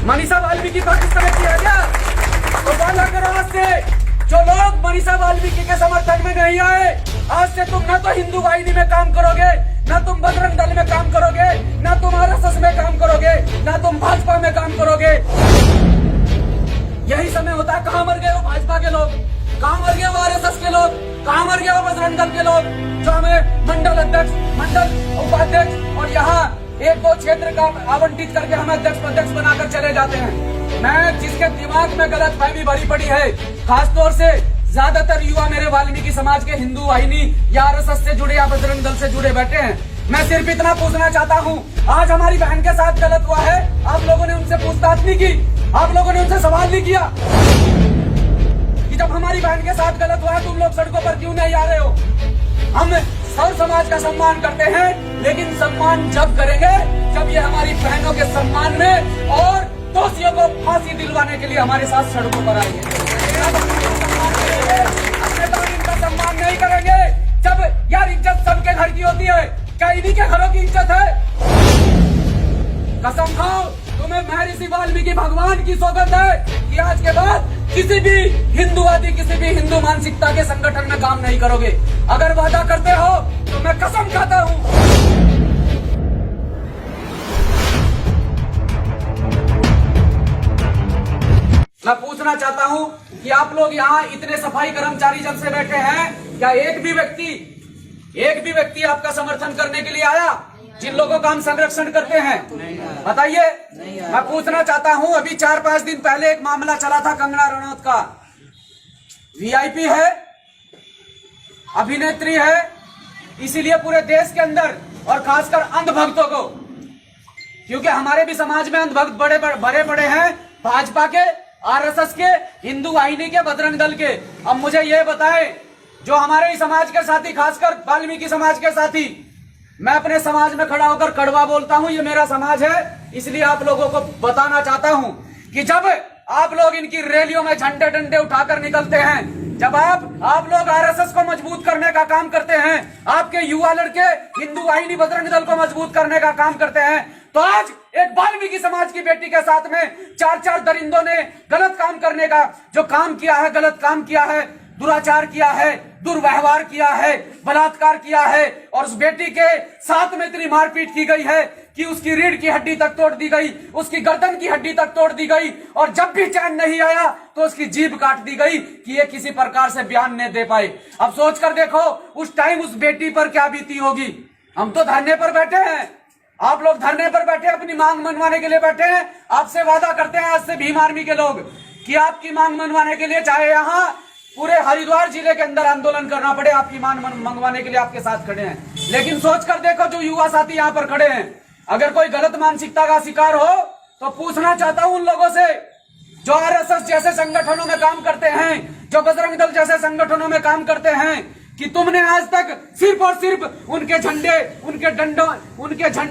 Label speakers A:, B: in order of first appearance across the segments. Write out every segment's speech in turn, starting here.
A: मनीषा वाल्मीकि पाकिस्तान किया गया तो वादा करो आज से जो लोग मनीषा वाल्मीकि के समर्थन में नहीं आए, आज से तुम ना तो हिंदू वाहिनी में काम करोगे, ना तुम बजरंग दल में काम करोगे, ना तुम आरएसएस में काम करोगे, ना तुम भाजपा में काम करोगे। यही समय होता है। कहाँ मर गए वो भाजपा के लोग, कहाँ मर गए वो आरएसएस के लोग, कहाँ मर गए वो बजरंग दल के लोग जो हमें मंडल अध्यक्ष, मंडल उपाध्यक्ष और यहाँ एक दो क्षेत्र का आवंटित करके हमें अध्यक्ष बनाकर चले जाते हैं। मैं जिसके दिमाग में गलतफहमी भरी पड़ी है, खासतौर से ज्यादातर युवा मेरे वाल्मीकि समाज के हिंदू वाहिनी या आरएसएस से जुड़े या बजरंग दल से जुड़े बैठे हैं। मैं सिर्फ इतना पूछना चाहता हूँ, आज हमारी बहन के साथ गलत हुआ है, आप लोगों ने उनसे पूछताछ नहीं की, आप लोगों ने उनसे सवाल नहीं किया कि जब हमारी बहन के साथ गलत हुआ है तुम लोग सड़कों पर क्यों नहीं आ रहे हो। हम सब समाज का सम्मान करते हैं, लेकिन सम्मान जब करेंगे जब ये हमारी बहनों के सम्मान में और दोषियों को फांसी दिलवाने के लिए हमारे साथ सड़कों पर आएंगे। अपने कानून का सम्मान नहीं करेंगे जब यार इज्जत सबके घर की होती है, क्या इन्हीं के घरों की इज्जत है। कसम खाओ तुम्हें महर्षि वाल्मीकि भगवान की सौगंध है कि आज के बाद किसी भी हिंदूवादी, किसी भी हिंदू मानसिकता के संगठन में काम नहीं करोगे। अगर वादा करते हो तो मैं कसम खाता हूँ। मैं पूछना चाहता हूँ कि आप लोग यहाँ इतने सफाई कर्मचारी जब से बैठे हैं, क्या एक भी व्यक्ति आपका समर्थन करने के लिए आया जिन लोगों का हम संरक्षण करते हैं? बताइए। मैं पूछना चाहता हूं, अभी 4-5 दिन पहले एक मामला चला था कंगना रनौत का। वीआईपी है, अभिनेत्री है, इसीलिए पूरे देश के अंदर और खासकर अंधभक्तों को, क्योंकि हमारे भी समाज में अंधभक्त बड़े बड़े हैं, भाजपा के, आरएसएस के, हिंदू वाहिनी के, बजरंग दल के। अब मुझे ये बताएं, जो हमारे ही समाज के साथी, खासकर वाल्मीकि समाज के साथी, मैं अपने समाज में खड़ा होकर कड़वा बोलता हूं, ये मेरा समाज है, इसलिए आप लोगों को बताना चाहता हूं कि जब आप लोग इनकी रैलियों में झंडे डंडे उठाकर निकलते हैं, जब आप लोग आरएसएस को मजबूत करने का काम करते हैं, आपके युवा लड़के हिंदू वाहिनी बजरंग दल को मजबूत करने का काम करते हैं, तो आज एक वाल्मीकि समाज की बेटी के साथ में 4 दरिंदों ने गलत काम करने का जो काम किया है, गलत काम किया है, दुराचार किया है, दुर्व्यवहार किया है, बलात्कार किया है और उस बेटी के साथ में इतनी मारपीट की गई है कि उसकी रीढ़ की हड्डी तक तोड़ दी गई, उसकी गर्दन की हड्डी तक तोड़ दी गई और जब भी चैन नहीं आया तो उसकी जीभ काट दी गई कि ये किसी प्रकार से बयान नहीं दे पाए। अब सोच कर देखो उस टाइम उस बेटी पर क्या बीती होगी। हम तो धरने पर बैठे हैं, आप लोग धरने पर बैठे अपनी मांग मनवाने के लिए बैठे हैं। आपसे वादा करते हैं आज से भीम आर्मी के लोग कि आपकी मांग मनवाने के लिए, चाहे यहाँ पूरे हरिद्वार जिले के अंदर आंदोलन करना पड़े, आपकी मांग मंगवाने के लिए आपके साथ खड़े हैं। लेकिन सोच कर देखो जो युवा साथी यहाँ पर खड़े हैं, अगर कोई गलत मानसिकता का शिकार हो तो पूछना चाहता हूं उन लोगों से जो आरएसएस जैसे संगठनों में काम करते हैं, जो बजरंग दल जैसे संगठनों में काम करते हैं, कि तुमने आज तक सिर्फ और सिर्फ उनके झंडे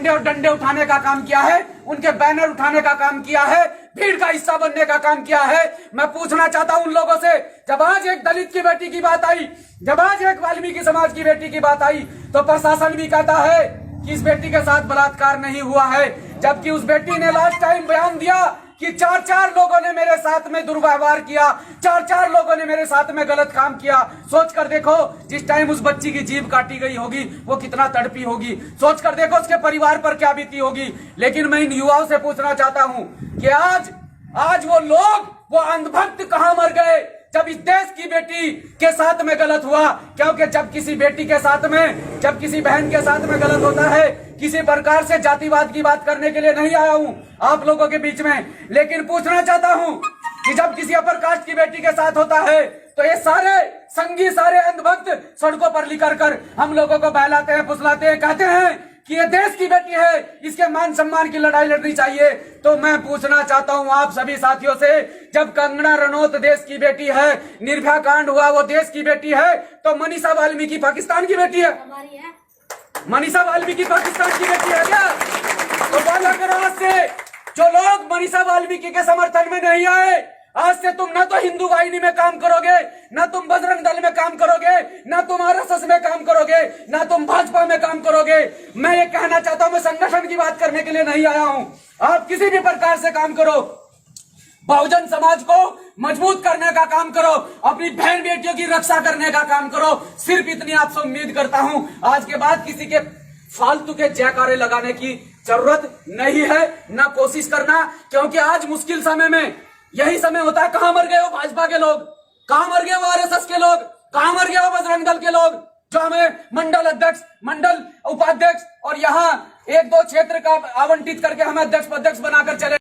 A: और डंडे उठाने का काम किया है, उनके बैनर उठाने का काम किया है, भीड़ का हिस्सा बनने का काम किया है। मैं पूछना चाहता हूं उन लोगों से, जब आज एक दलित की बेटी की बात आई, जब आज एक वाल्मीकि समाज की बेटी की बात आई, तो प्रशासन भी कहता है कि इस बेटी के साथ बलात्कार नहीं हुआ है, जबकि उस बेटी ने लास्ट टाइम बयान दिया कि 4 लोगों ने मेरे साथ में दुर्व्यवहार किया, 4 लोगों ने मेरे साथ में गलत काम किया। सोच कर देखो जिस टाइम उस बच्ची की जीभ काटी गई होगी वो कितना तड़पी होगी, सोच कर देखो उसके परिवार पर क्या बीती होगी। लेकिन मैं इन युवाओं से पूछना चाहता हूं कि आज वो लोग, वो अंधभक्त कहां मर गए जब इस देश की बेटी के साथ में गलत हुआ। क्योंकि जब किसी बेटी के साथ में, जब किसी बहन के साथ में गलत होता है, किसी प्रकार से जातिवाद की बात करने के लिए नहीं आया हूं आप लोगों के बीच में, लेकिन पूछना चाहता हूं कि जब किसी अपर कास्ट की बेटी के साथ होता है तो ये सारे संगी, सारे अंधभक्त सड़कों पर लिकर कर हम लोगों को बहलाते हैं, फुसलाते हैं, कहते हैं कि ये देश की बेटी है, इसके मान सम्मान की लड़ाई लड़नी चाहिए। तो मैं पूछना चाहता हूं आप सभी साथियों से, जब कंगना रनौत देश की बेटी है, निर्भया कांड हुआ वो देश की बेटी है, तो मनीषा वाल्मीकि पाकिस्तान की बेटी है? मनीषा वाल्मीकि पाकिस्तान की बेटी है क्या? तो वादा करो आज से जो लोग मनीषा वाल्मीकि के समर्थन में नहीं आए, आज से तुम ना तो हिंदू वाहिनी में काम करोगे, ना तुम बजरंग दल में काम करोगे, ना तुम आरएसएस में काम करोगे, ना तुम भाजपा में काम करोगे। मैं ये कहना चाहता हूं, मैं संगठन की बात करने के लिए नहीं आया हूं, आप किसी भी प्रकार से काम करो, बहुजन समाज को मजबूत करने का काम करो, अपनी बहन बेटियों की रक्षा करने का काम करो। सिर्फ इतनी आपसे उम्मीद करता हूं। आज के बाद किसी के फालतू के जयकारे लगाने की जरूरत नहीं है, ना कोशिश करना, क्योंकि आज मुश्किल समय में यही समय होता है। कहां मर गए हो भाजपा के लोग, कहां मर गए हो आरएसएस के लोग, कहां मर गए हो बजरंग दल के लोग, जो हमें मंडल अध्यक्ष, मंडल उपाध्यक्ष और यहाँ 1-2 क्षेत्र का आवंटित करके हमें अध्यक्ष बनाकर चले।